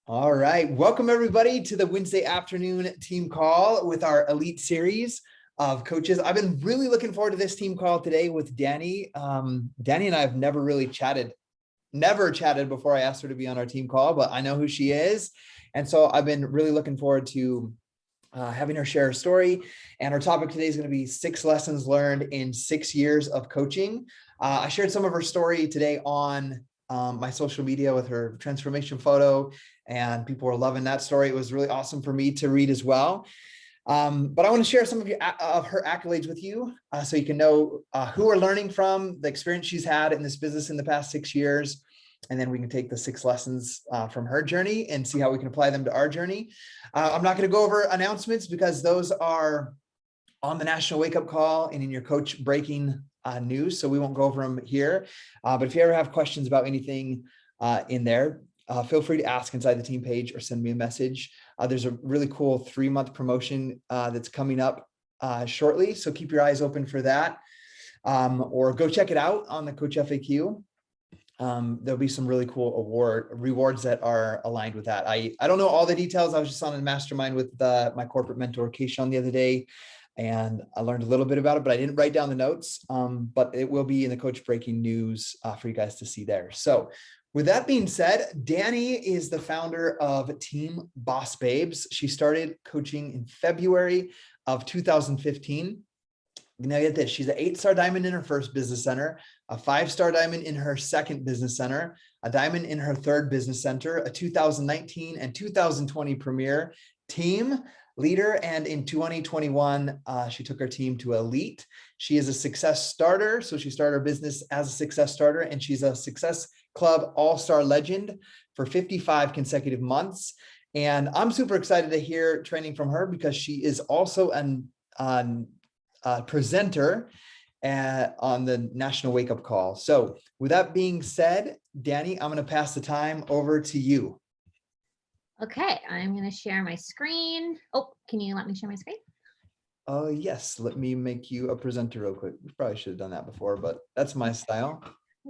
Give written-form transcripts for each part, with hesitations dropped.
All right. Welcome, everybody, to the Wednesday afternoon team call with our elite series of coaches. I've been really looking forward to this team call today with Danny. Danny and I have never really never chatted before I asked her to be on our team call, but I know who she is. And so I've been really looking forward to having her share her story. And our topic today is going to be 6 lessons learned in 6 years of coaching. I shared some of her story today on my social media with her transformation photo, and people were loving that story. It was really awesome for me to read as well. But I want to share some of her accolades with you so you can know who we're learning from, the experience she's had in this business in the past 6 years. And then we can take the 6 lessons from her journey and see how we can apply them to our journey. I'm not going to go over announcements because those are on the National Wake Up Call and in your coach breaking news. So we won't go over them here. But if you ever have questions about anything in there, feel free to ask inside the team page or send me a message. There's a really cool 3-month promotion that's coming up shortly. So keep your eyes open for that, or go check it out on the Coach FAQ. There'll be some really cool rewards that are aligned with that. I don't know all the details. I was just on a mastermind with my corporate mentor, Keishon, the other day, and I learned a little bit about it, but I didn't write down the notes. But it will be in the coach breaking news for you guys to see there. So with that being said, Danny is the founder of Team Boss Babes. She started coaching in February of 2015. Now get this, she's an 8-star diamond in her first business center, a 5-star diamond in her second business center, a diamond in her third business center, a 2019 and 2020 premier team leader. And in 2021, she took her team to elite. She is a success starter. So she started her business as a success starter, and she's a Success Club All-Star legend for 55 consecutive months. And I'm super excited to hear training from her because she is also an presenter on the National Wake Up Call. So with that being said, Danny, I'm going to pass the time over to you. Okay, I'm going to share my screen. Oh, can you let me share my screen? Oh, yes. Let me make you a presenter real quick. We probably should have done that before, but that's my style.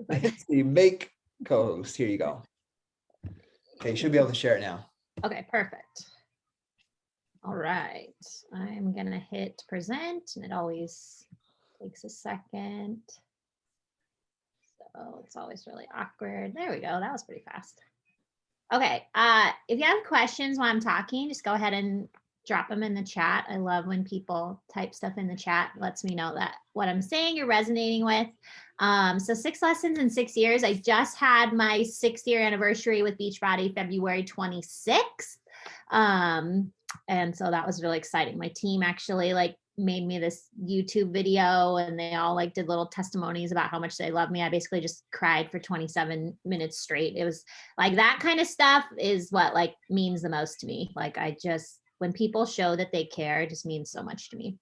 It's the make co-host. Here you go. Okay, you should be able to share it now. Okay, perfect. All right, I'm going to hit present, and it always takes a second. So it's always really awkward. There we go. That was pretty fast. Okay, if you have questions while I'm talking, just go ahead and drop them in the chat. I love when people type stuff in the chat. It lets me know that what I'm saying you're resonating with. So 6 lessons in 6 years. I just had my 6-year anniversary with Beachbody, February 26th. And so that was really exciting. My team actually made me this YouTube video, and they all did little testimonies about how much they love me. I basically just cried for 27 minutes straight. It was that kind of stuff is what means the most to me. When people show that they care, it just means so much to me.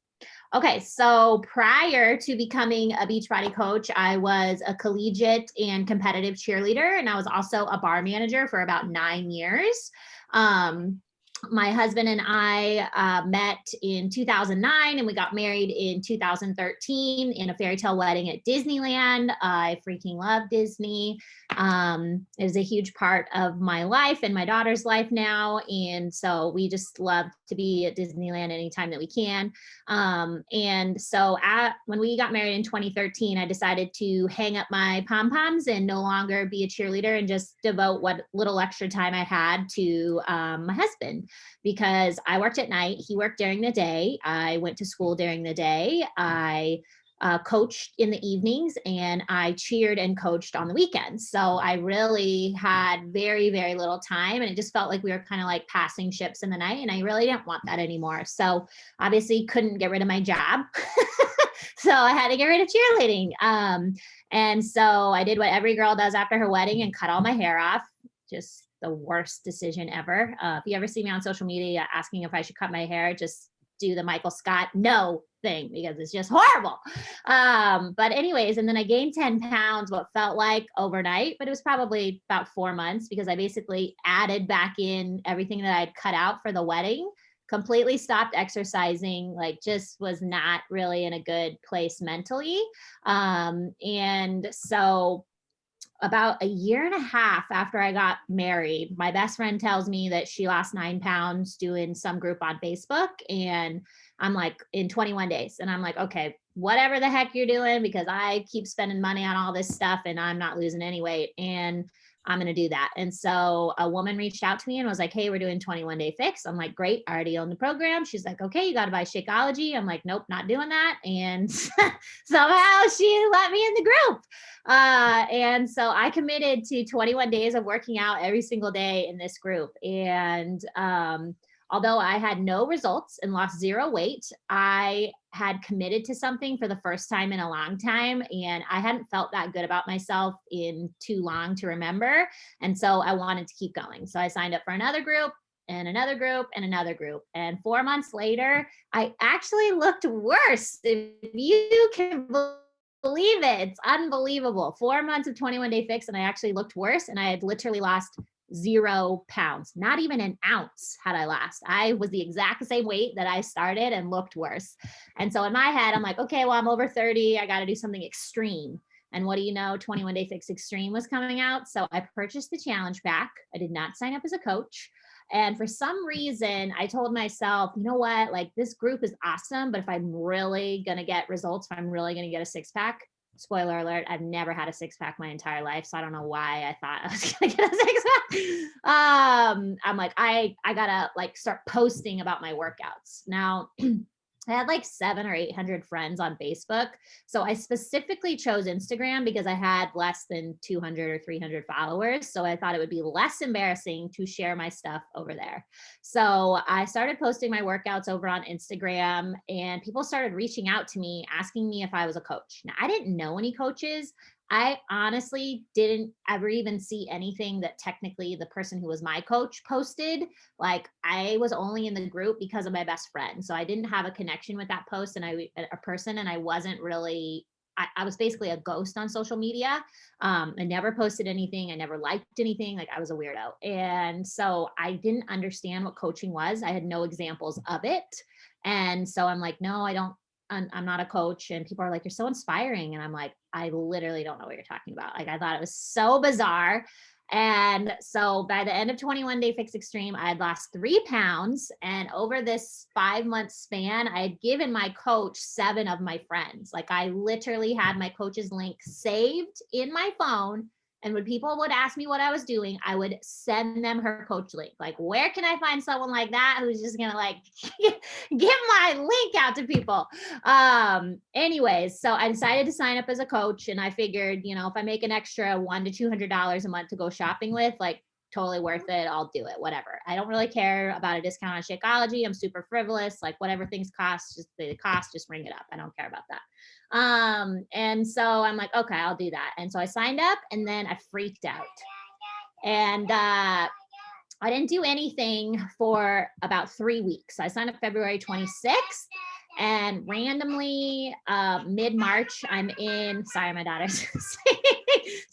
Okay, so prior to becoming a Beachbody coach, I was a collegiate and competitive cheerleader, and I was also a bar manager for about 9 years. My husband and I met in 2009, and we got married in 2013 in a fairy tale wedding at Disneyland. I freaking love Disney. It is a huge part of my life and my daughter's life now. And so we just love to be at Disneyland anytime that we can. And so when we got married in 2013, I decided to hang up my pom-poms and no longer be a cheerleader and just devote what little extra time I had to my husband. Because I worked at night, he worked during the day. I went to school during the day. I coached in the evenings, and I cheered and coached on the weekends. So I really had very, very little time, and it just felt like we were kind of passing ships in the night, and I really didn't want that anymore. So obviously couldn't get rid of my job. So I had to get rid of cheerleading. And so I did what every girl does after her wedding and cut all my hair off. Just the worst decision ever. If you ever see me on social media asking if I should cut my hair, just do the Michael Scott no thing, because it's just horrible. But anyways, and then I gained 10 pounds, what felt like overnight, but it was probably about 4 months, because I basically added back in everything that I'd cut out for the wedding, completely stopped exercising, just was not really in a good place mentally. And so about a year and a half after I got married, my best friend tells me that she lost 9 pounds doing some group on Facebook. And I'm like, in 21 days. And I'm like, okay, whatever the heck you're doing, because I keep spending money on all this stuff and I'm not losing any weight. And I'm going to do that. And so a woman reached out to me and was like, hey, we're doing 21 Day Fix. I'm like, great. I already own the program. She's like, okay, you got to buy Shakeology. I'm like, nope, not doing that. And somehow she let me in the group. And so I committed to 21 days of working out every single day in this group. And although I had no results and lost 0 weight, I had committed to something for the first time in a long time. And I hadn't felt that good about myself in too long to remember. And so I wanted to keep going. So I signed up for another group and another group and another group. And 4 months later, I actually looked worse. If you can believe it, it's unbelievable. 4 months of 21 Day Fix, and I actually looked worse. And I had literally lost 0 pounds, not even an ounce had I lost. I was the exact same weight that I started and looked worse. And so in my head, I'm like, okay, well, I'm over 30. I got to do something extreme. And what do you know? 21 Day Fix Extreme was coming out. So I purchased the challenge pack. I did not sign up as a coach. And for some reason, I told myself, you know what, like this group is awesome, but if I'm really going to get results, if I'm really going to get a 6-pack, spoiler alert, I've never had a 6-pack my entire life. So I don't know why I thought I was going to get a 6-pack. I'm like, I gotta like start posting about my workouts. Now, I had like 700 or 800 friends on Facebook. So I specifically chose Instagram because I had less than 200 or 300 followers. So I thought it would be less embarrassing to share my stuff over there. So I started posting my workouts over on Instagram, and people started reaching out to me, asking me if I was a coach. Now, I didn't know any coaches. I honestly didn't ever even see anything that technically the person who was my coach posted. Like I was only in the group because of my best friend. So I didn't have a connection with that post and a person, and I wasn't really, I was basically a ghost on social media. I never posted anything. I never liked anything. Like I was a weirdo. And so I didn't understand what coaching was. I had no examples of it. And so I'm like, no, I don't, I'm not a coach. And people are like, you're so inspiring. And I'm like, I literally don't know what you're talking about. Like, I thought it was so bizarre. And so by the end of 21 Day Fix Extreme, I had lost 3 pounds. And over this 5-month span, I had given my coach 7 of my friends. Like I literally had my coach's link saved in my phone. And when people would ask me what I was doing, I would send them her coach link. Like, where can I find someone like that who's just going to like give my link out to people? Anyways, so I decided to sign up as a coach, and I figured, you know, if I make an extra $100 to $200 a month to go shopping with, like totally worth it. I'll do it, whatever. I don't really care about a discount on Shakeology. I'm super frivolous. Like whatever things cost, just the cost, just ring it up. I don't care about that. And so I'm like, okay, I'll do that. And so I signed up, and then I freaked out. And I didn't do anything for about 3 weeks. I signed up February 26th, and randomly mid-March, I'm in, sorry, my daughter's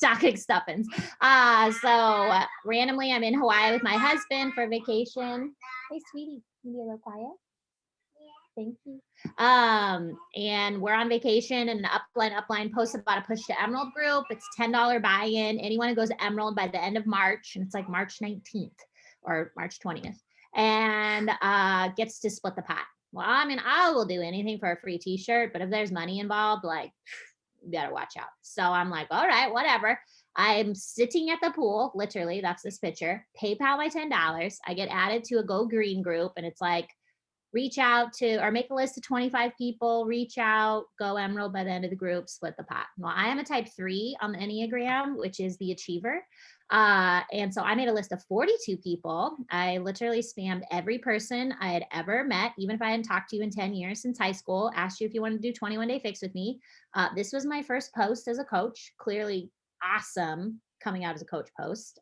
talking stuffings. Randomly I'm in Hawaii with my husband for vacation. Hey, sweetie, can you be a little quiet? Thank you. And we're on vacation, and the upline posted about a Push to Emerald group. It's $10 buy-in. Anyone who goes to Emerald by the end of March, and it's like March 19th or March 20th, and gets to split the pot. Well, I mean, I will do anything for a free t-shirt, but if there's money involved, like, you better watch out. So I'm like, all right, whatever. I'm sitting at the pool, literally, that's this picture, PayPal my $10. I get added to a Go Green group, and it's like, reach out to, or make a list of 25 people, reach out, go Emerald by the end of the group, split the pot. Well, I am a type 3 on the Enneagram, which is the achiever. And so I made a list of 42 people. I literally spammed every person I had ever met, even if I hadn't talked to you in 10 years since high school, asked you if you wanted to do 21 Day Fix with me. This was my first post as a coach, clearly awesome coming out as a coach post.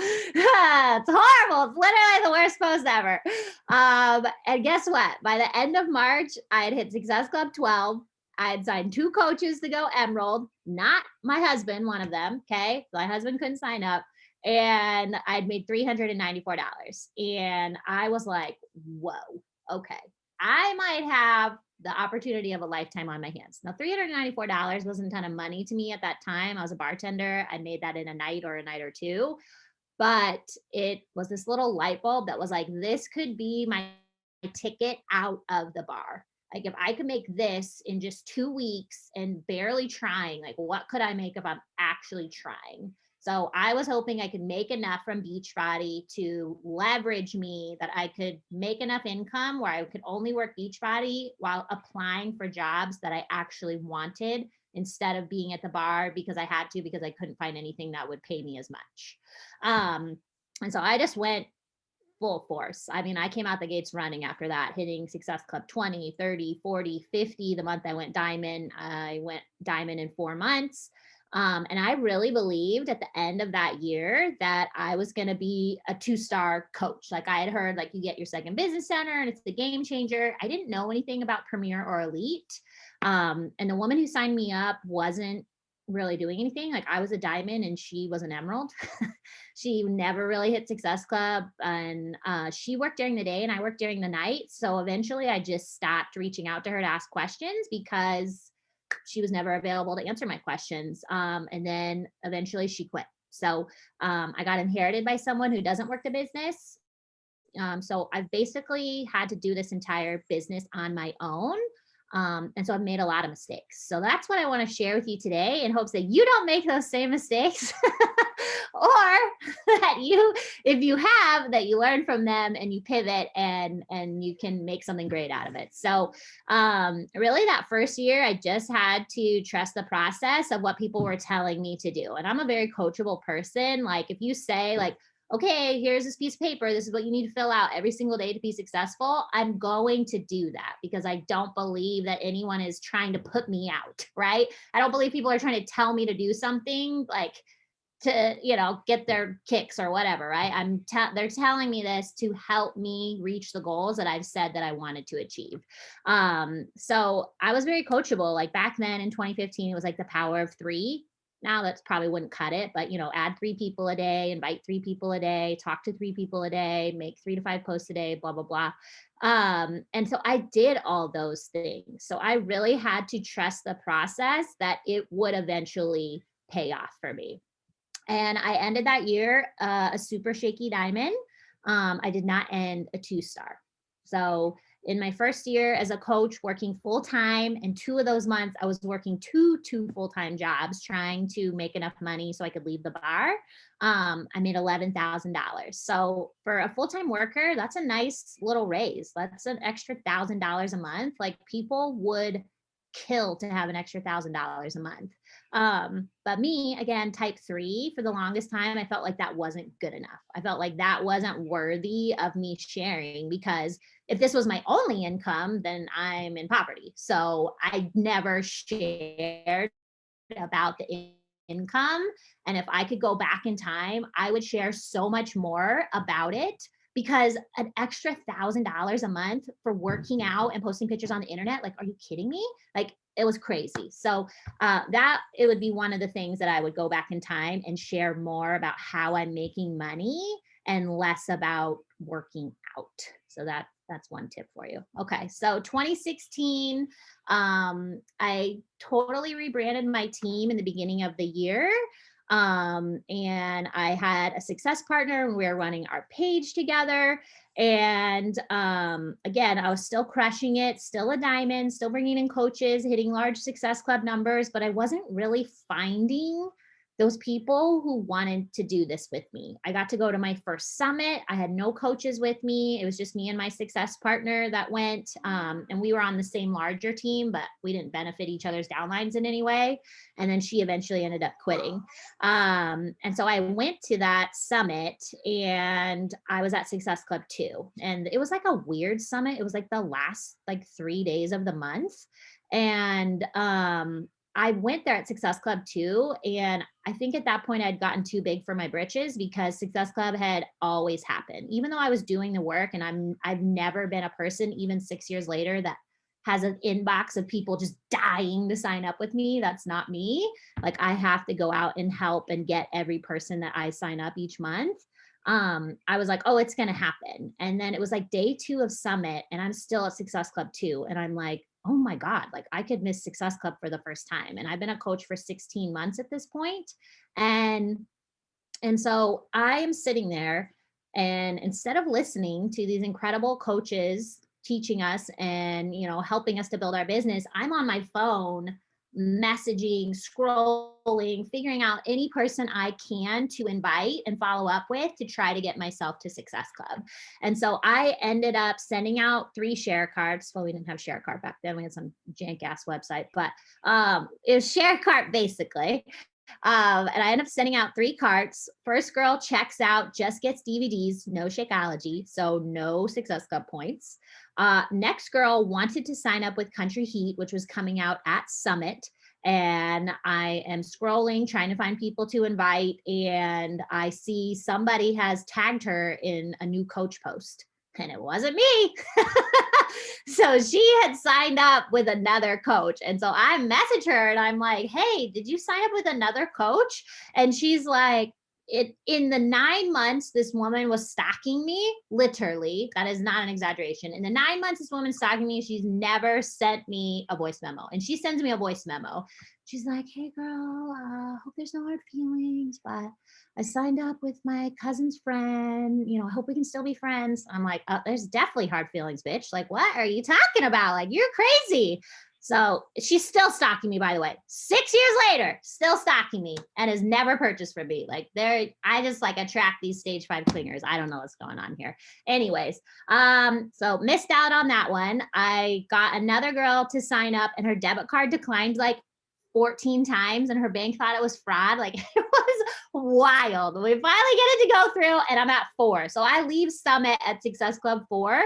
It's horrible. It's literally the worst post ever. And guess what? By the end of March, I had hit Success Club 12. I had signed 2 coaches to go Emerald, not my husband, one of them. Okay. My husband couldn't sign up. And I'd made $394. And I was like, whoa, okay. I might have the opportunity of a lifetime on my hands. Now, $394 wasn't a ton of money to me at that time. I was a bartender. I made that in a night or a night or two, but it was this little light bulb that was like, this could be my ticket out of the bar. Like if I could make this in just 2 weeks and barely trying, like what could I make if I'm actually trying? So I was hoping I could make enough from Beachbody to leverage me that I could make enough income where I could only work Beachbody while applying for jobs that I actually wanted instead of being at the bar because I had to, because I couldn't find anything that would pay me as much. And so I just went full force. I mean, I came out the gates running after that, hitting Success Club 20, 30, 40, 50. The month I went diamond in 4 months. And I really believed at the end of that year that I was going to be a 2-star coach. Like I had heard, like you get your second business center and it's the game changer. I didn't know anything about Premier or Elite. And the woman who signed me up wasn't really doing anything. Like I was a diamond and she was an emerald. She never really hit Success Club, and she worked during the day and I worked during the night. So eventually I just stopped reaching out to her to ask questions because she was never available to answer my questions. And then eventually she quit. So I got inherited by someone who doesn't work the business. So I've basically had to do this entire business on my own. And so I've made a lot of mistakes. So that's what I want to share with you today in hopes that you don't make those same mistakes or that you, if you have, that you learn from them and you pivot and you can make something great out of it. So really that first year, I just had to trust the process of what people were telling me to do. And I'm a very coachable person. Like if you say like, okay, here's this piece of paper. This is what you need to fill out every single day to be successful. I'm going to do that because I don't believe that anyone is trying to put me out, right? I don't believe people are trying to tell me to do something like to, get their kicks or whatever, right? They're telling me this to help me reach the goals that I've said that I wanted to achieve. So I was very coachable. Like back then in 2015, it was like the power of 3. Now that's probably wouldn't cut it, but add 3 people a day, invite 3 people a day, talk to 3 people a day, make 3 to 5 posts a day, blah, blah, blah. And so I did all those things. So I really had to trust the process that it would eventually pay off for me. And I ended that year a super shaky diamond. I did not end a 2-star. So in my first year as a coach working full time, and 2 of those months I was working two full-time jobs trying to make enough money so I could leave the bar. I made $11,000. So for a full-time worker, that's a nice little raise. That's an extra $1,000 a month. Like people would kill to have an extra $1,000 a month. But me, again, type 3, for the longest time, I felt like that wasn't good enough. I felt like that wasn't worthy of me sharing because if this was my only income, then I'm in poverty. So I never shared about the income. And if I could go back in time, I would share so much more about it because an extra $1,000 a month for working out and posting pictures on the internet, like, are you kidding me? Like, it was crazy. So that it would be one of the things that I would go back in time and share more about how I'm making money and less about working out. So that's one tip for you. Okay. So 2016, I totally rebranded my team in the beginning of the year. And I had a success partner and we were running our page together. And again, I was still crushing it, still a diamond, still bringing in coaches, hitting large Success Club numbers, but I wasn't really finding those people who wanted to do this with me. I got to go to my first summit. I had no coaches with me. It was just me and my success partner that went. And we were on the same larger team, but we didn't benefit each other's downlines in any way. And then she eventually ended up quitting. And so I went to that summit and I was at Success Club 2. And it was like a weird summit. It was like the last 3 days of the month. And I went there at Success Club 2. And I think at that point I'd gotten too big for my britches because Success Club had always happened. Even though I was doing the work and I've never been a person, even 6 years later, that has an inbox of people just dying to sign up with me. That's not me. Like I have to go out and help and get every person that I sign up each month. I was like, oh, it's going to happen. And then it was like day 2 of summit and I'm still at Success Club 2. And I'm like, oh my God, like I could miss Success Club for the first time. And I've been a coach for 16 months at this point. And so I am sitting there, and instead of listening to these incredible coaches teaching us and, helping us to build our business, I'm on my phone messaging, scrolling, figuring out any person I can to invite and follow up with to try to get myself to Success Club. And so I ended up sending out 3 share cards. Well, we didn't have share card back then. We had some jank ass website, but it was share card basically. And I end up sending out 3 cards. First girl checks out, just gets DVDs, no Shakeology, so no Success Club points. Next girl wanted to sign up with Country Heat, which was coming out at Summit. And I am scrolling, trying to find people to invite. And I see somebody has tagged her in a new coach post. And it wasn't me. So she had signed up with another coach. And so I message her and I'm like, hey, did you sign up with another coach? And she's like, in the 9 months this woman was stalking me, literally, that is not an exaggeration. In the 9 months this woman's stalking me, she's never sent me a voice memo. And she sends me a voice memo. She's like, hey girl, hope there's no hard feelings, but I signed up with my cousin's friend, I hope we can still be friends. I'm like, there's definitely hard feelings, bitch. Like, what are you talking about? Like, you're crazy. So she's still stalking me, by the way. 6 years later, still stalking me, and has never purchased from me. Like, I just like attract these stage 5 clingers. I don't know what's going on here. Anyways, so missed out on that one. I got another girl to sign up, and her debit card declined like 14 times, and her bank thought it was fraud. Like, it was wild. We finally get it to go through, and I'm at 4. So I leave Summit at Success Club 4.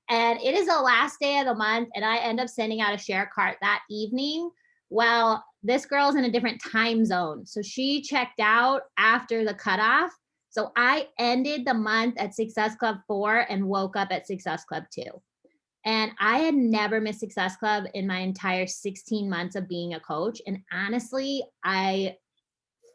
And it is the last day of the month, and I end up sending out a share cart that evening. Well, this girl's in a different time zone, so she checked out after the cutoff. So I ended the month at Success Club 4 and woke up at Success Club 2. And I had never missed Success Club in my entire 16 months of being a coach. And honestly, I,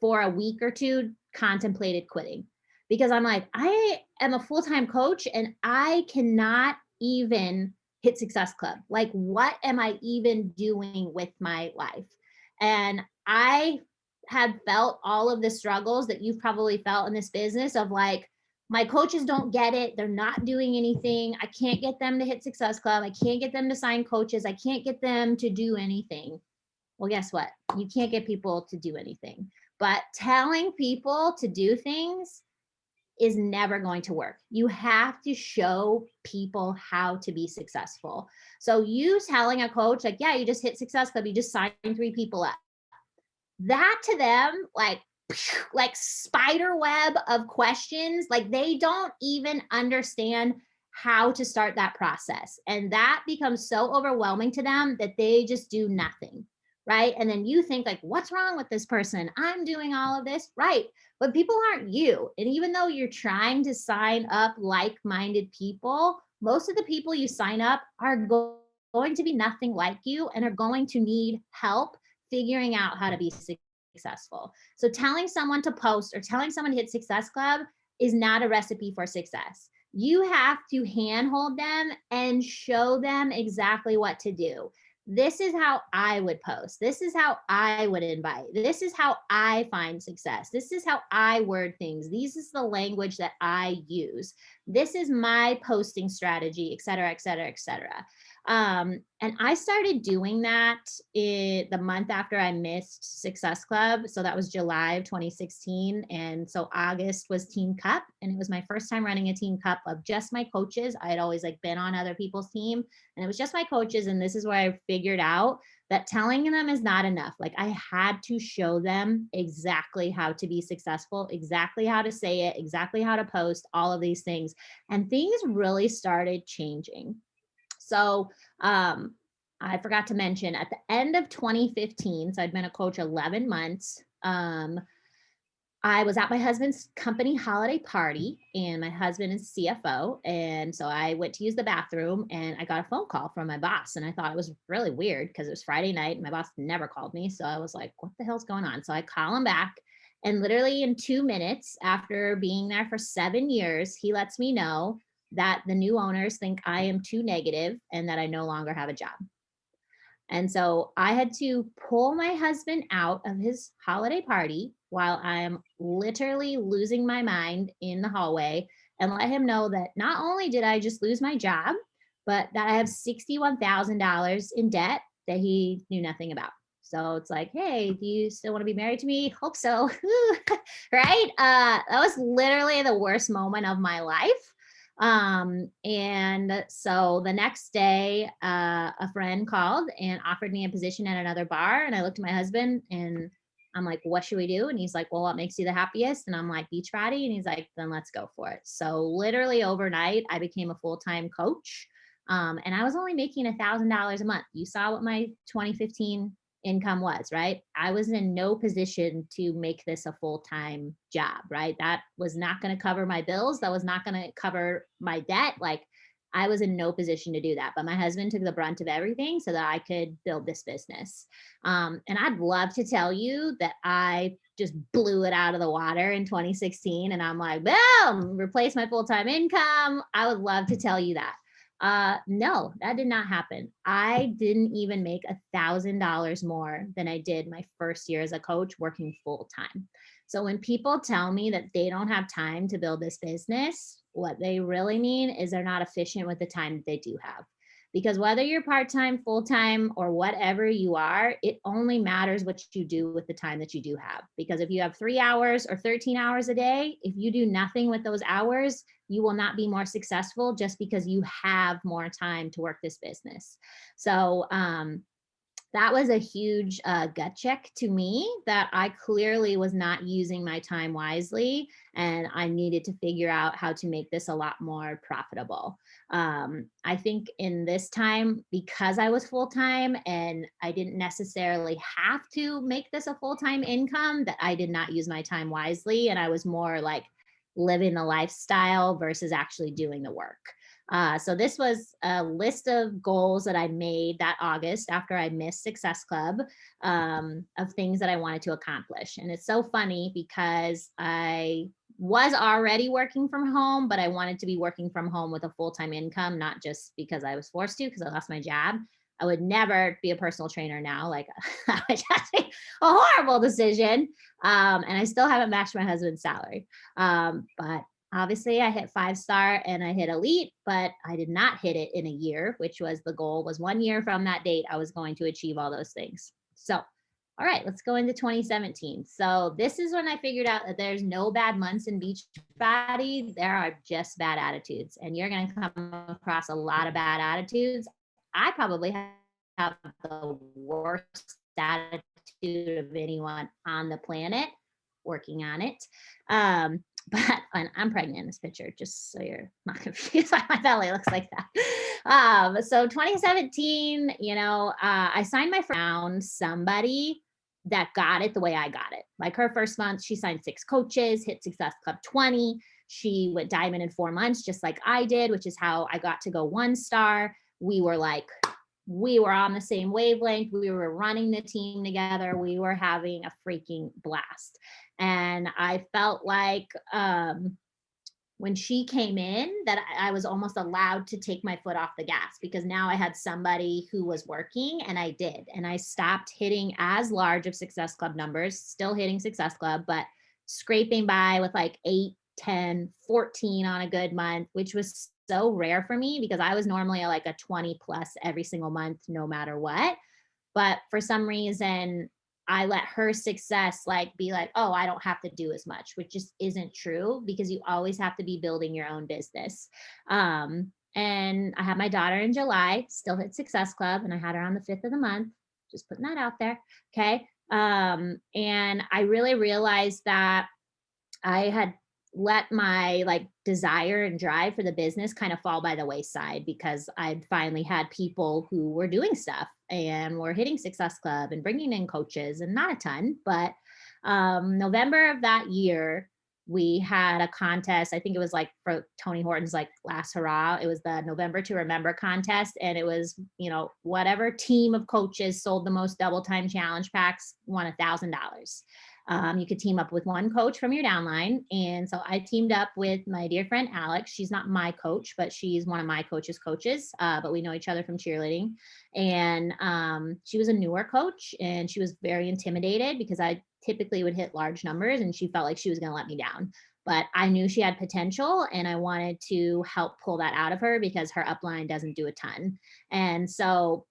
for a week or 2, contemplated quitting, because I'm like, I am a full-time coach and I cannot even hit Success Club. Like, what am I even doing with my life? And I had felt all of the struggles that you've probably felt in this business of like, my coaches don't get it. They're not doing anything. I can't get them to hit Success Club. I can't get them to sign coaches. I can't get them to do anything. Well, guess what? You can't get people to do anything. But telling people to do things is never going to work. You have to show people how to be successful. So you telling a coach like, yeah, you just hit Success Club, you just signed 3 people up. That to them, like spider web of questions, like they don't even understand how to start that process. And that becomes so overwhelming to them that they just do nothing. Right. And then you think like, what's wrong with this person? I'm doing all of this. Right. But people aren't you. And even though you're trying to sign up like-minded people, most of the people you sign up are going to be nothing like you and are going to need help figuring out how to be successful. So telling someone to post or telling someone to hit Success Club is not a recipe for success. You have to handhold them and show them exactly what to do. This is how I would post. This is how I would invite. This is how I find success. This is how I word things. This is the language that I use. This is my posting strategy, et cetera, et cetera, et cetera. And I started doing that in the month after I missed Success Club. So that was July of 2016. And so August was Team Cup. And it was my first time running a Team Cup of just my coaches. I had always like been on other people's team, and it was just my coaches. And this is where I figured out that telling them is not enough. Like, I had to show them exactly how to be successful, exactly how to say it, exactly how to post, all of these things. And things really started changing. So I forgot to mention at the end of 2015, so I'd been a coach 11 months. I was at my husband's company holiday party, and my husband is CFO. And so I went to use the bathroom and I got a phone call from my boss. And I thought it was really weird because it was Friday night and my boss never called me. So I was like, what the hell's going on? So I call him back, and literally in 2 minutes after being there for 7 years, he lets me know that the new owners think I am too negative and that I no longer have a job. And so I had to pull my husband out of his holiday party while I'm literally losing my mind in the hallway and let him know that not only did I just lose my job, but that I have $61,000 in debt that he knew nothing about. So it's like, hey, do you still want to be married to me? Hope so. Right? That was literally the worst moment of my life. And so the next day, a friend called and offered me a position at another bar. And I looked at my husband and I'm like, what should we do? And he's like, well, what makes you the happiest? And I'm like, Beachbody. And he's like, then let's go for it. So literally overnight, I became a full-time coach. And I was only making $1,000 a month. You saw what my 2015 income was, right? I was in no position to make this a full-time job, right? That was not going to cover my bills. That was not going to cover my debt. Like I was in no position to do that. But my husband took the brunt of everything so that I could build this business. And I'd love to tell you that I just blew it out of the water in 2016. And I'm like, boom, replace my full-time income. I would love to tell you that. No, that did not happen. I didn't even make $1,000 more than I did my first year as a coach working full time. So when people tell me that they don't have time to build this business, what they really mean is they're not efficient with the time that they do have. Because whether you're part time, full time, or whatever you are, it only matters what you do with the time that you do have. Because if you have 3 hours or 13 hours a day, if you do nothing with those hours, you will not be more successful just because you have more time to work this business. So, that was a huge gut check to me that I clearly was not using my time wisely. And I needed to figure out how to make this a lot more profitable. I think in this time, because I was full time and I didn't necessarily have to make this a full time income, that I did not use my time wisely. And I was more like living the lifestyle versus actually doing the work. So this was a list of goals that I made that August after I missed Success Club, of things that I wanted to accomplish. And it's so funny because I was already working from home, but I wanted to be working from home with a full-time income, not just because I was forced to, because I lost my job. I would never be a personal trainer now. Like that would just be a horrible decision. And I still haven't matched my husband's salary. But obviously I hit 5-star and I hit elite, but I did not hit it in a year, which was the goal. Was 1 year from that date, I was going to achieve all those things. So, all right, let's go into 2017. So this is when I figured out that there's no bad months in Beachbody. There are just bad attitudes, and you're going to come across a lot of bad attitudes. I probably have the worst attitude of anyone on the planet, working on it. But and I'm pregnant in this picture, just so you're not confused why my belly looks like that. So 2017, I signed my friend somebody that got it the way I got it. Like her first month, she signed 6 coaches, hit Success Club 20. She went diamond in 4 months, just like I did, which is how I got to go 1-star. We were on the same wavelength. We were running the team together. We were having a freaking blast. And I felt like when she came in that I was almost allowed to take my foot off the gas, because now I had somebody who was working, and I did. And I stopped hitting as large of Success Club numbers, still hitting Success Club, but scraping by with like 8, 10, 14 on a good month, which was so rare for me because I was normally like a 20 plus every single month, no matter what. But for some reason, I let her success be like, oh, I don't have to do as much, which just isn't true, because you always have to be building your own business. And I had my daughter in July, still hit Success Club, and I had her on the 5th of the month, just putting that out there. Okay. And I really realized that I had let my desire and drive for the business kind of fall by the wayside, because I'd finally had people who were doing stuff and were hitting Success Club and bringing in coaches, and not a ton, but November of that year, we had a contest. I think it was for Tony Horton's last hurrah. It was the November to Remember contest. And it was, whatever team of coaches sold the most double time challenge packs won $1,000. You could team up with one coach from your downline. And so I teamed up with my dear friend, Alex. She's not my coach, but she's one of my coaches' coaches. But we know each other from cheerleading. And she was a newer coach, and she was very intimidated because I typically would hit large numbers, and she felt like she was going to let me down. But I knew she had potential, and I wanted to help pull that out of her because her upline doesn't do a ton. And so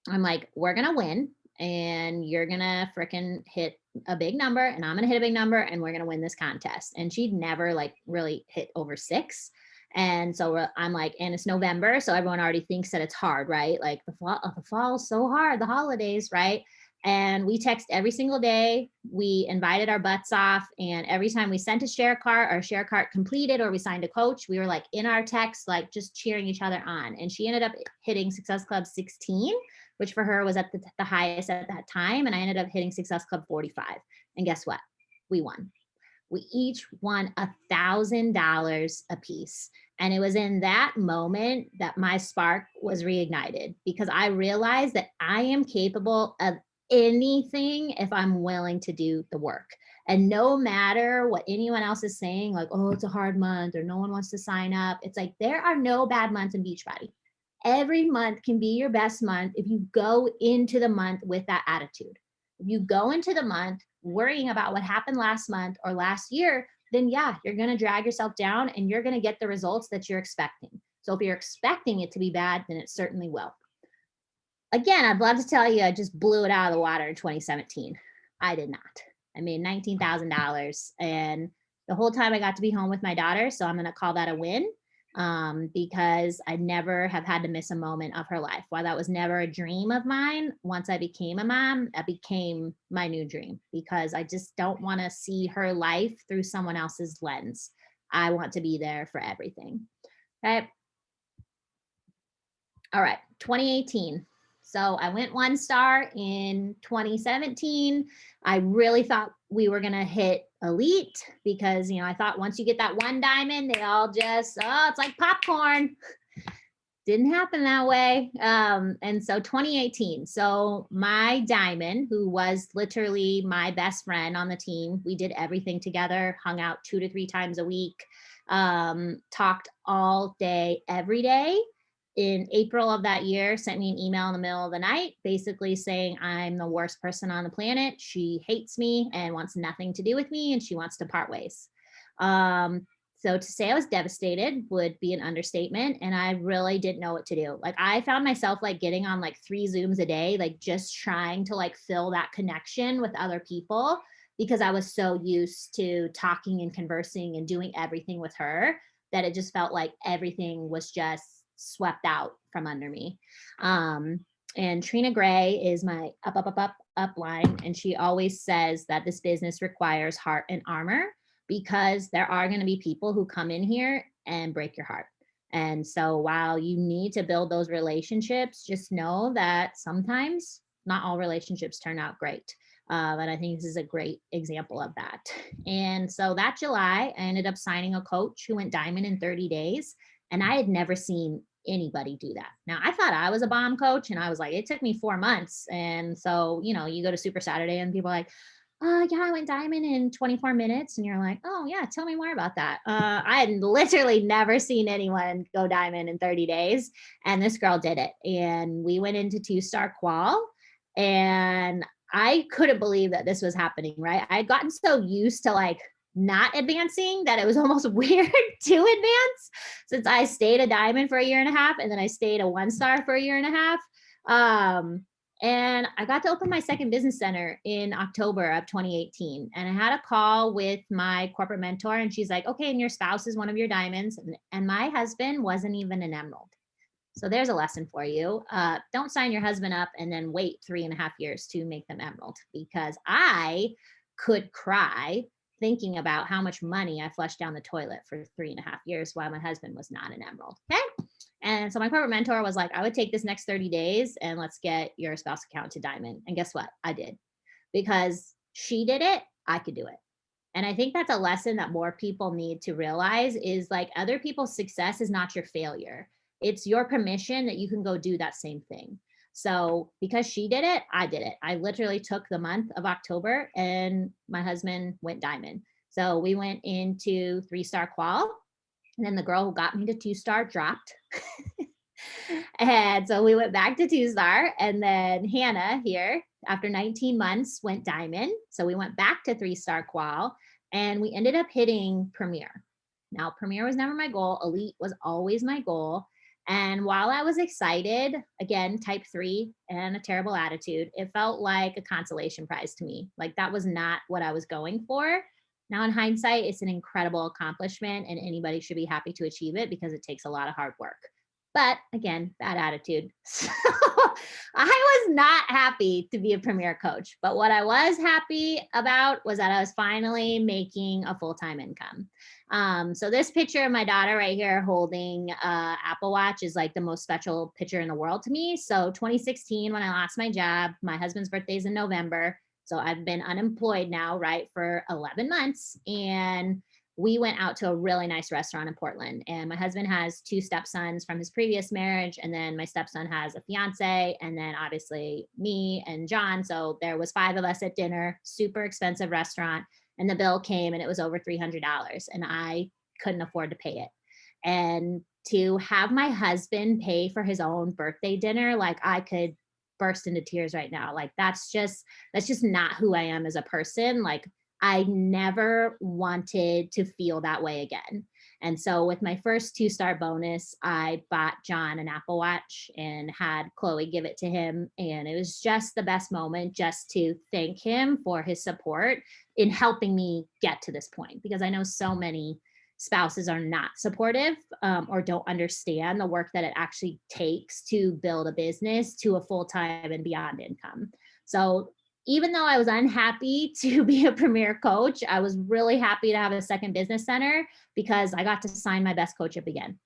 I'm like, we're going to win, and you're going to freaking hit a big number, and I'm going to hit a big number, and we're going to win this contest. And she'd never like really hit over 6. And so I'm like, and it's November, so everyone already thinks that it's hard, right? Like the fall is so hard, the holidays, right? And we text every single day. We invited our butts off, and every time we sent a share cart, or share cart completed, or we signed a coach, we were like in our text, like just cheering each other on. And she ended up hitting Success Club 16, which for her was at the highest at that time. And I ended up hitting Success Club 45. And guess what? We won. We each won $1,000 a piece. And it was in that moment that my spark was reignited, because I realized that I am capable of anything if I'm willing to do the work. And no matter what anyone else is saying, like, oh, it's a hard month, or no one wants to sign up, it's like, there are no bad months in Beachbody. Every month can be your best month if you go into the month with that attitude. If you go into the month worrying about what happened last month or last year, then yeah, you're going to drag yourself down, and you're going to get the results that you're expecting. So if you're expecting it to be bad, then it certainly will. Again, I'd love to tell you I just blew it out of the water in 2017. I did not. I made $19,000, and the whole time I got to be home with my daughter. So I'm going to call that a win, because I never have had to miss a moment of her life. While that was never a dream of mine, once I became a mom, that became my new dream, because I just don't want to see her life through someone else's lens. I want to be there for everything. Okay. All right. 2018. So I went 1 star in 2017. I really thought we were going to hit elite, because, I thought once you get that 1 diamond, they all just, oh, it's like popcorn. Didn't happen that way. And so 2018, so my diamond, who was literally my best friend on the team, we did everything together, hung out 2 to 3 times a week, talked all day, every day. In April of that year, sent me an email in the middle of the night, basically saying I'm the worst person on the planet. She hates me and wants nothing to do with me, and she wants to part ways. So to say I was devastated would be an understatement. And I really didn't know what to do. Like, I found myself like getting on like 3 Zooms a day, like just trying to like fill that connection with other people, because I was so used to talking and conversing and doing everything with her that it just felt like everything was just swept out from under me. And Trina Gray is my up line. And she always says that this business requires heart and armor, because there are going to be people who come in here and break your heart. And so while you need to build those relationships, just know that sometimes not all relationships turn out great. And I think this is a great example of that. And so that July, I ended up signing a coach who went diamond in 30 days. And I had never seen anybody do that. Now, I thought I was a bomb coach, and I was like, it took me 4 months. And so, you go to Super Saturday and people are like, yeah, I went diamond in 24 minutes. And you're like, oh yeah, tell me more about that. I had literally never seen anyone go diamond in 30 days. And this girl did it. And we went into 2-star qual, and I couldn't believe that this was happening, right? I had gotten so used to like not advancing that it was almost weird to advance, since I stayed a diamond for 1.5 years, and then I stayed a 1-star for 1.5 years. And I got to open my second business center in October of 2018. And I had a call with my corporate mentor, and she's like, okay, and your spouse is one of your diamonds. And my husband wasn't even an emerald. So there's a lesson for you. Don't sign your husband up and then wait 3.5 years to make them emerald, because I could cry thinking about how much money I flushed down the toilet for 3.5 years while my husband was not an emerald. Okay. And so my corporate mentor was like, I would take this next 30 days and let's get your spouse account to diamond. And guess what? I did, because she did it. I could do it. And I think that's a lesson that more people need to realize, is like, other people's success is not your failure. It's your permission that you can go do that same thing. So because she did it, I did it. I literally took the month of October and my husband went diamond. So we went into 3-star qual, and then the girl who got me to 2-star dropped. And so we went back to 2-star, and then Hannah here, after 19 months, went diamond. So we went back to 3-star qual, and we ended up hitting premier. Now, premier was never my goal. Elite was always my goal. And while I was excited, again, type 3 and a terrible attitude, it felt like a consolation prize to me. Like that was not what I was going for. Now, in hindsight, it's an incredible accomplishment, and anybody should be happy to achieve it because it takes a lot of hard work. But again, bad attitude. So I was not happy to be a premier coach. But what I was happy about was that I was finally making a full-time income. So this picture of my daughter right here holding Apple Watch is like the most special picture in the world to me. So 2016, when I lost my job, my husband's birthday is in November. So I've been unemployed now, right, for 11 months. And we went out to a really nice restaurant in Portland. And my husband has 2 stepsons from his previous marriage. And then my stepson has a fiance, and then obviously me and John. So there was 5 of us at dinner, super expensive restaurant. And the bill came and it was over $300, and I couldn't afford to pay it. And to have my husband pay for his own birthday dinner, like I could burst into tears right now. Like that's just not who I am as a person. Like I never wanted to feel that way again. And so with my first 2-star bonus, I bought John an Apple Watch and had Chloe give it to him. And it was just the best moment just to thank him for his support in helping me get to this point, because I know so many spouses are not supportive or don't understand the work that it actually takes to build a business to a full-time and beyond income. So even though I was unhappy to be a premier coach, I was really happy to have a second business center because I got to sign my best coach up again.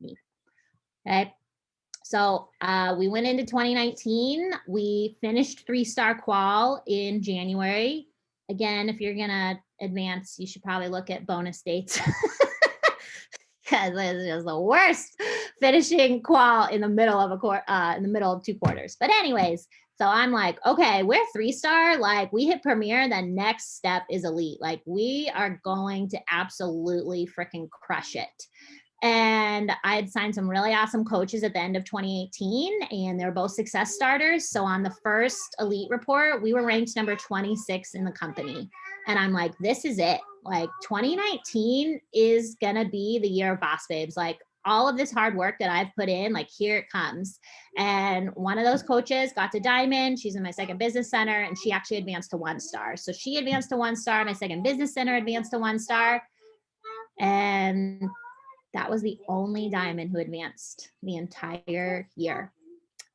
Me. Okay. So we went into 2019. We finished 3-star qual in January. Again, if you're going to advance, you should probably look at bonus dates because it's just the worst finishing qual in the middle of in the middle of 2 quarters. But anyways, so I'm like, okay, we're 3-star. Like we hit premier. The next step is elite. Like we are going to absolutely freaking crush it. And I had signed some really awesome coaches at the end of 2018, and they were both success starters. So on the first elite report, we were ranked number 26 in the company. And I'm like, this is it. Like 2019 is going to be the year of Boss Babes. Like all of this hard work that I've put in, like here it comes. And one of those coaches got to diamond. She's in my second business center, and she actually advanced to 1-star. So she advanced to 1-star. My second business center advanced to 1-star. And that was the only diamond who advanced the entire year.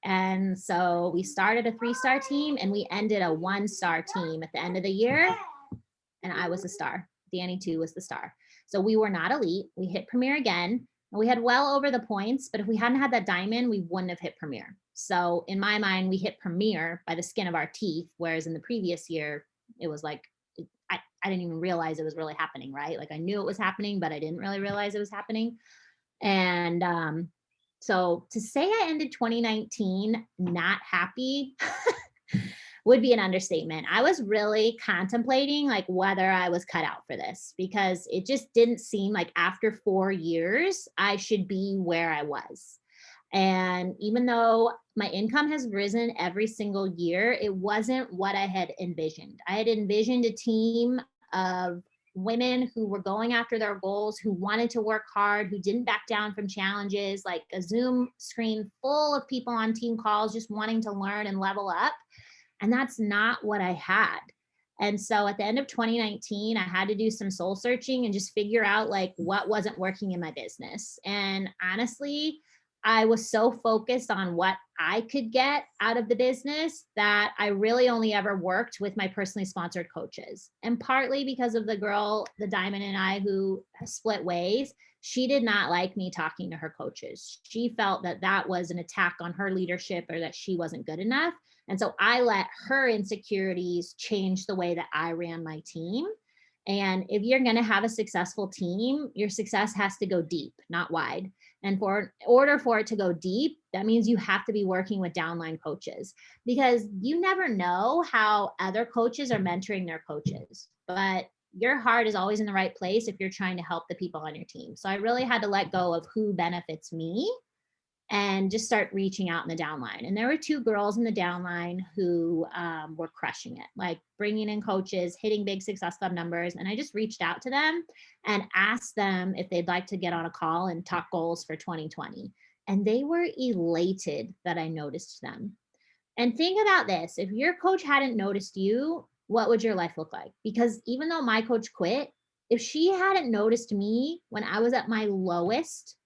And so we started a 3-star team and we ended a 1-star team at the end of the year. And I was a star. Danny too was the star. So we were not elite. We hit premier again. And we had well over the points, but if we hadn't had that diamond, we wouldn't have hit premier. So in my mind, we hit premier by the skin of our teeth. Whereas in the previous year, it was like, I didn't even realize it was really happening, right? Like I knew it was happening, but I didn't really realize it was happening. And so to say I ended 2019 not happy would be an understatement. I was really contemplating like whether I was cut out for this, because it just didn't seem like after 4 years, I should be where I was. And even though my income has risen every single year, it wasn't what I had envisioned. I had envisioned a team of women who were going after their goals, who wanted to work hard, who didn't back down from challenges, like a Zoom screen full of people on team calls, just wanting to learn and level up. And that's not what I had. And so at the end of 2019, I had to do some soul searching and just figure out like what wasn't working in my business. And honestly, I was so focused on what I could get out of the business that I really only ever worked with my personally sponsored coaches. And partly because of the girl, the Diamond and I, who split ways, she did not like me talking to her coaches. She felt that that was an attack on her leadership or that she wasn't good enough. And so I let her insecurities change the way that I ran my team. And if you're going to have a successful team, your success has to go deep, not wide. And for order for it to go deep, that means you have to be working with downline coaches, because you never know how other coaches are mentoring their coaches. But your heart is always in the right place if you're trying to help the people on your team. So I really had to let go of who benefits me and just start reaching out in the downline. And there were 2 girls in the downline who were crushing it, like bringing in coaches, hitting big Success Club numbers. And I just reached out to them and asked them if they'd like to get on a call and talk goals for 2020. And they were elated that I noticed them. And think about this, if your coach hadn't noticed you, what would your life look like? Because even though my coach quit, if she hadn't noticed me when I was at my lowest,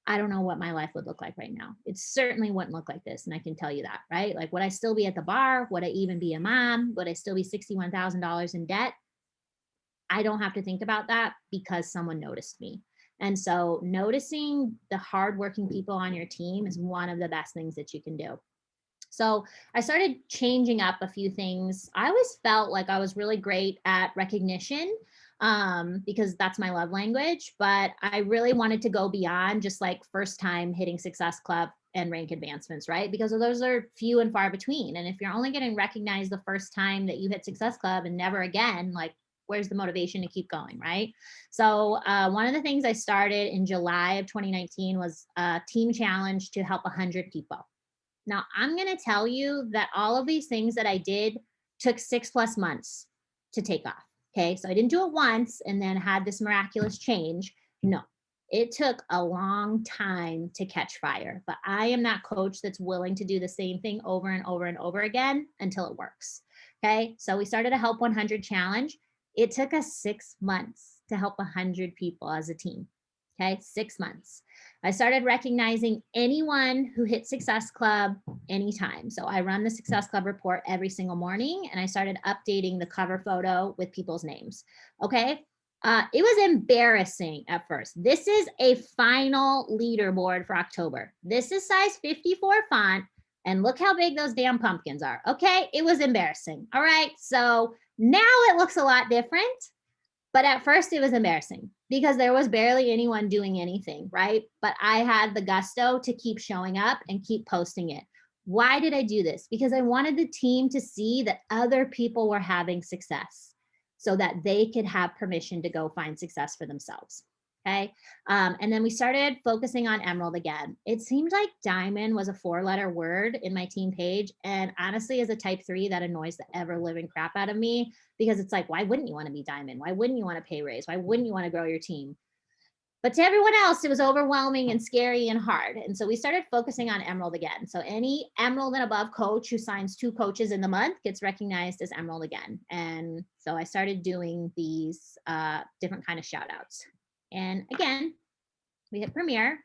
I don't know what my life would look like right now. It certainly wouldn't look like this. And I can tell you that, right? Like, would I still be at the bar? Would I even be a mom? Would I still be $61,000 in debt? I don't have to think about that because someone noticed me. And so noticing the hardworking people on your team is one of the best things that you can do. So I started changing up a few things. I always felt like I was really great at recognition because that's my love language, but I really wanted to go beyond just like first time hitting Success Club and rank advancements, right? Because those are few and far between. And if you're only getting recognized the first time that you hit Success Club and never again, like, where's the motivation to keep going, right? So one of the things I started in July of 2019 was a team challenge to help 100 people. Now, I'm going to tell you that all of these things that I did took 6+ months to take off. Okay. So I didn't do it once and then had this miraculous change. No, it took a long time to catch fire, but I am that coach that's willing to do the same thing over and over and over again until it works. Okay. So we started a Help 100 challenge. It took us 6 months to help 100 people as a team. Okay, 6 months. I started recognizing anyone who hit Success Club anytime. So I run the Success Club report every single morning, and I started updating the cover photo with people's names. Okay. It was embarrassing at first. This is a final leaderboard for October. This is size 54 font, and look how big those damn pumpkins are. Okay. It was embarrassing. All right. So now it looks a lot different. But at first it was embarrassing because there was barely anyone doing anything, right? But I had the gusto to keep showing up and keep posting it. Why did I do this? Because I wanted the team to see that other people were having success so that they could have permission to go find success for themselves. Okay. And then we started focusing on Emerald again. It seemed like Diamond was a 4-letter word in my team page. And honestly, as a type 3, that annoys the ever living crap out of me because it's like, why wouldn't you want to be Diamond? Why wouldn't you want to pay raise? Why wouldn't you want to grow your team? But to everyone else, it was overwhelming and scary and hard. And so we started focusing on Emerald again. So any Emerald and above coach who signs 2 coaches in the month gets recognized as Emerald again. And so I started doing these different kind of shout outs. And again, we hit Premier.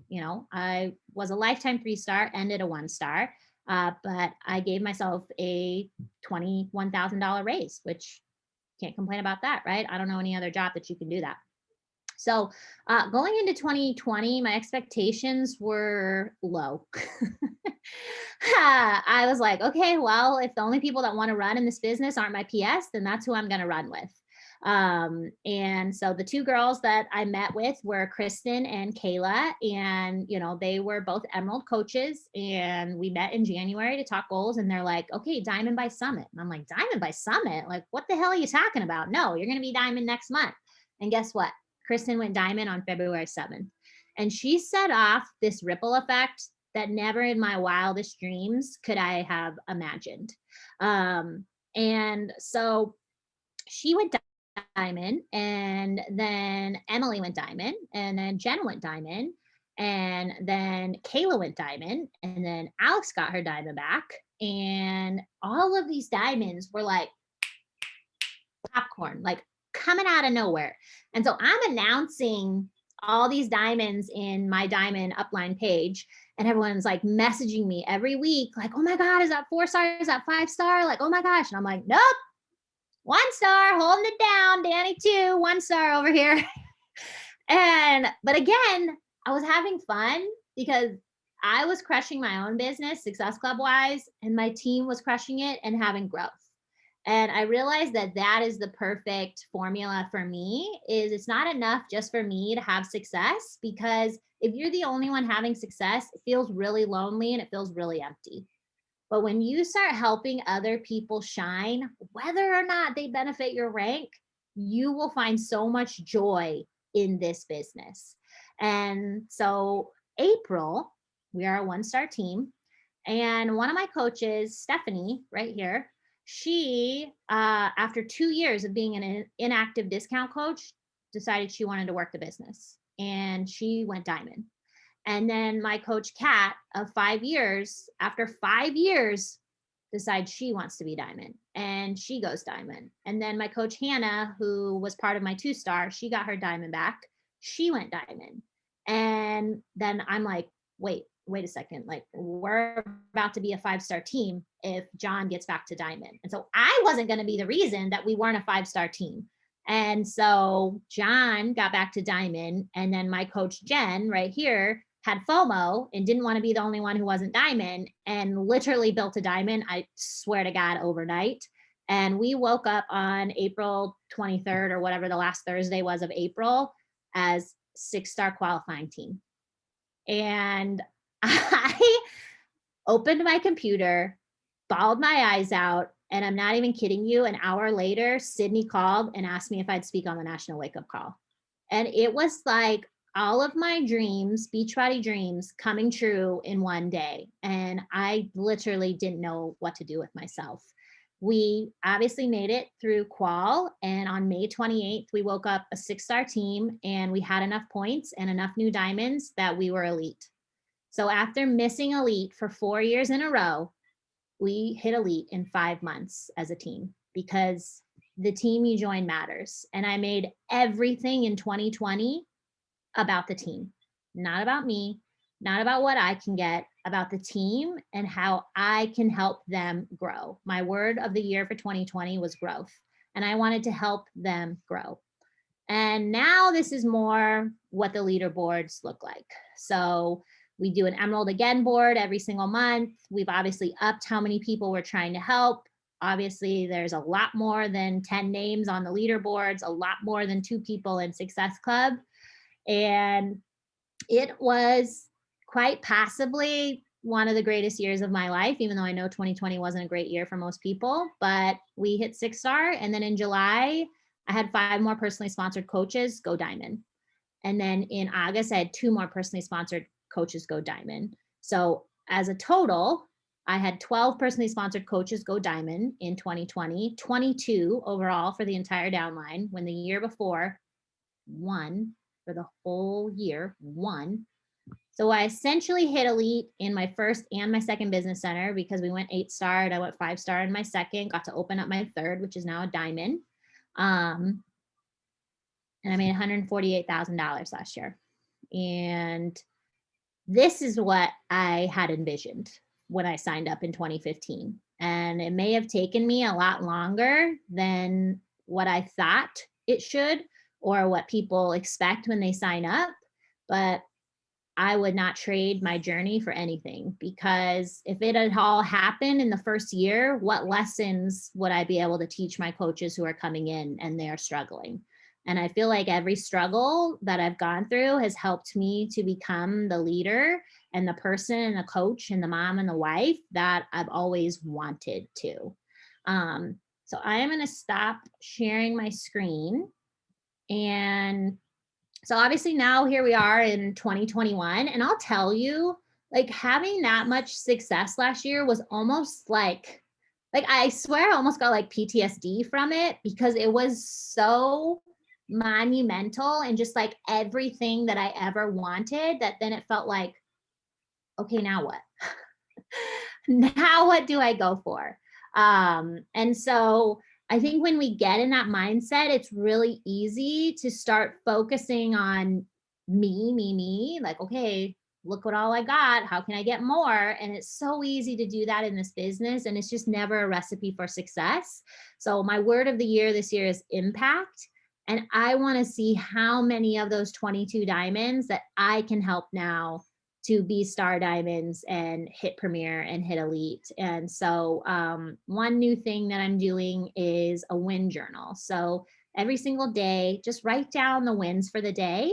You know, I was a lifetime 3-star, ended a 1-star, but I gave myself a $21,000 raise, which can't complain about that, right? I don't know any other job that you can do that. So going into 2020, my expectations were low. I was like, okay, well, if the only people that want to run in this business aren't my PS, then that's who I'm going to run with. And so the 2 girls that I met with were Kristen and Kayla, and, you know, they were both Emerald coaches, and we met in January to talk goals, and they're like, okay, Diamond by Summit. And I'm like, Diamond by Summit? Like, what the hell are you talking about? No, you're going to be Diamond next month. And guess what? Kristen went Diamond on February 7th. And she set off this ripple effect that never in my wildest dreams could I have imagined. And so she went Diamond, and then Emily went Diamond, and then Jen went Diamond, and then Kayla went Diamond, and then Alex got her Diamond back. And all of these diamonds were like popcorn, like coming out of nowhere. And so I'm announcing all these diamonds in my Diamond upline page, and everyone's like messaging me every week, like, oh my God, is that 4-star? Is that 5-star? Like, oh my gosh. And I'm like, nope. 1 star, holding it down. Danny 2, 1 star over here. But again, I was having fun because I was crushing my own business, Success Club wise, and my team was crushing it and having growth. And I realized that that is the perfect formula for me. Is it's not enough just for me to have success, because if you're the only one having success, it feels really lonely and it feels really empty. But when you start helping other people shine, whether or not they benefit your rank, you will find so much joy in this business. And so, April, we are a 1-star team. And one of my coaches, Stephanie, right here, she, after 2 years of being an inactive discount coach, decided she wanted to work the business and she went diamond. And then my coach, Kat, of 5 years, after 5 years, decides she wants to be diamond and she goes diamond. And then my coach, Hannah, who was part of my 2-star, she got her diamond back. She went diamond. And then I'm like, wait a second. Like, we're about to be a 5-star team if John gets back to diamond. And so I wasn't going to be the reason that we weren't a 5-star team. And so John got back to diamond. And then my coach, Jen, right here, had FOMO and didn't want to be the only one who wasn't diamond, and literally built a diamond, I swear to God, overnight. And we woke up on April 23rd or whatever the last Thursday was of April as 6-star qualifying team. And I opened my computer, bawled my eyes out, and I'm not even kidding you. An hour later, Sydney called and asked me if I'd speak on the National Wake Up Call. And it was like all of my dreams, Beachbody dreams, coming true in one day. And I literally didn't know what to do with myself. We obviously made it through qual. And on May 28th, we woke up a 6-star team and we had enough points and enough new diamonds that we were elite. So after missing elite for 4 years in a row, we hit elite in 5 months as a team, because the team you join matters. And I made everything in 2020 about the team, not about me, not about what I can get, about the team and how I can help them grow. My word of the year for 2020 was growth, and I wanted to help them grow. And now this is more what the leaderboards look like. So we do an Emerald Again board every single month. We've obviously upped how many people we're trying to help. Obviously, there's a lot more than 10 names on the leaderboards, a lot more than 2 people in Success Club. And it was quite possibly one of the greatest years of my life, even though I know 2020 wasn't a great year for most people. But we hit 6-star. And then in July, I had 5 more personally sponsored coaches go diamond. And then in August, I had 2 more personally sponsored coaches go diamond. So as a total, I had 12 personally sponsored coaches go diamond in 2020, 22 overall for the entire downline, when the year before, 1 for the whole year, 1. So I essentially hit elite in my first and my second business center, because we went 8-star and I went 5-star in my second, got to open up my third, which is now a diamond. And I made $148,000 last year. And this is what I had envisioned when I signed up in 2015. And it may have taken me a lot longer than what I thought it should, or what people expect when they sign up. But I would not trade my journey for anything, because if it had all happened in the first year, what lessons would I be able to teach my coaches who are coming in and they're struggling? And I feel like every struggle that I've gone through has helped me to become the leader and the person and the coach and the mom and the wife that I've always wanted to. So I am going to stop sharing my screen. And so obviously now here we are in 2021, and I'll tell you, like, having that much success last year was almost like I swear I almost got like PTSD from it, because it was so monumental and just like everything that I ever wanted, that then it felt like, okay, now what? Now what do I go for? And so I think when we get in that mindset, it's really easy to start focusing on me, like, okay, look what all I got. How can I get more? And it's so easy to do that in this business. And it's just never a recipe for success. So my word of the year this year is impact. And I want to see how many of those 22 diamonds that I can help now to be Star Diamonds and hit Premier and hit Elite. And so one new thing that I'm doing is a win journal. So every single day, just write down the wins for the day,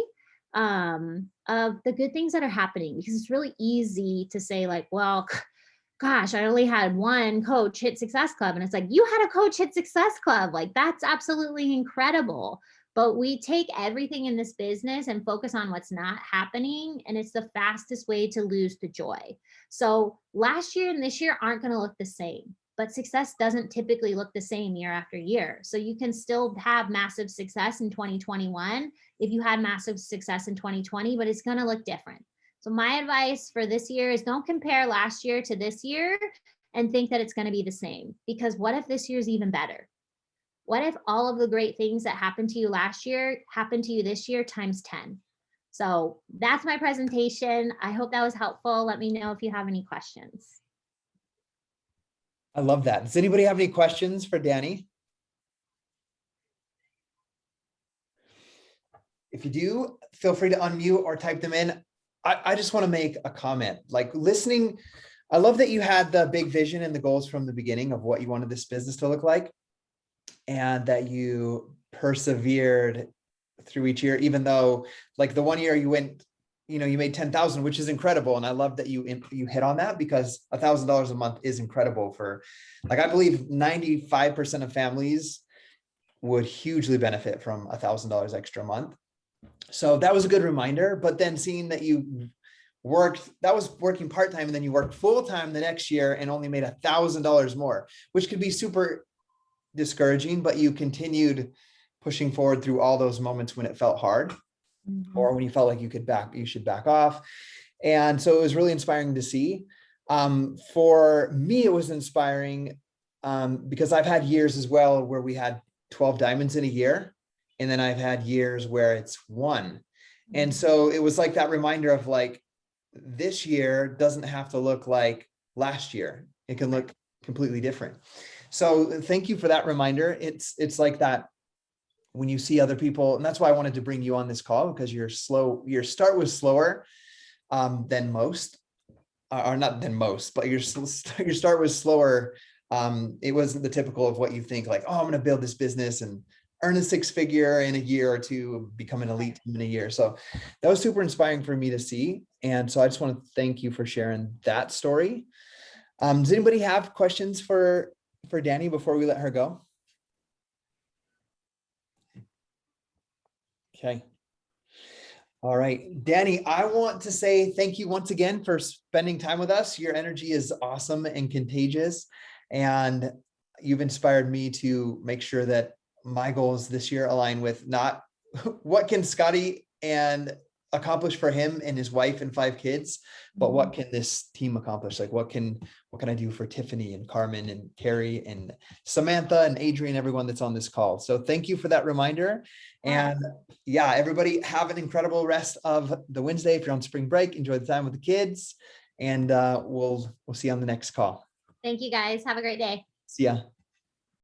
of the good things that are happening, because it's really easy to say like, well, gosh, I only had one coach hit Success Club. And it's like, you had a coach hit Success Club. Like, that's absolutely incredible. But we take everything in this business and focus on what's not happening. And it's the fastest way to lose the joy. So last year and this year aren't going to look the same, but success doesn't typically look the same year after year. So you can still have massive success in 2021 if you had massive success in 2020, but it's going to look different. So my advice for this year is don't compare last year to this year and think that it's going to be the same, because what if this year is even better? What if all of the great things that happened to you last year happened to you this year times 10? So that's my presentation. I hope that was helpful. Let me know if you have any questions. I love that. Does anybody have any questions for Danny? If you do, feel free to unmute or type them in. I just want to make a comment. Like, listening, I love that you had the big vision and the goals from the beginning of what you wanted this business to look like, and that you persevered through each year, even though like the one year you went, you made 10,000, which is incredible. And I love that you hit on that, because $1,000 a month is incredible for, like, I believe 95% of families would hugely benefit from $1,000 extra a month. So that was a good reminder. But then seeing that you that was working part-time, and then you worked full-time the next year and only made $1,000 more, which could be super discouraging, but you continued pushing forward through all those moments when it felt hard, or when you felt like you should back off. And so it was really inspiring to see. For me, it was inspiring because I've had years as well where we had 12 diamonds in a year, and then I've had years where it's one. And so it was like that reminder of like, this year doesn't have to look like last year. It can look completely different. So thank you for that reminder. It's like that when you see other people, and that's why I wanted to bring you on this call, because your start was slower than most, or not than most, but your start was slower. It wasn't the typical of what you think, like, oh, I'm going to build this business and earn a six-figure in a year or two, become an elite team in a year. So that was super inspiring for me to see. And so I just want to thank you for sharing that story. Does anybody have questions for Danny before we let her go? Okay. All right, Danny, I want to say thank you once again for spending time with us. Your energy is awesome and contagious, and you've inspired me to make sure that my goals this year align with not what can Scotty and accomplish for him and his wife and 5 kids, but what can this team accomplish? Like, what can I do for Tiffany and Carmen and Carrie and Samantha and Adrian, everyone that's on this call. So thank you for that reminder. And yeah, everybody have an incredible rest of the Wednesday. If you're on spring break, enjoy the time with the kids, and we'll see you on the next call. Thank you guys. Have a great day. See ya.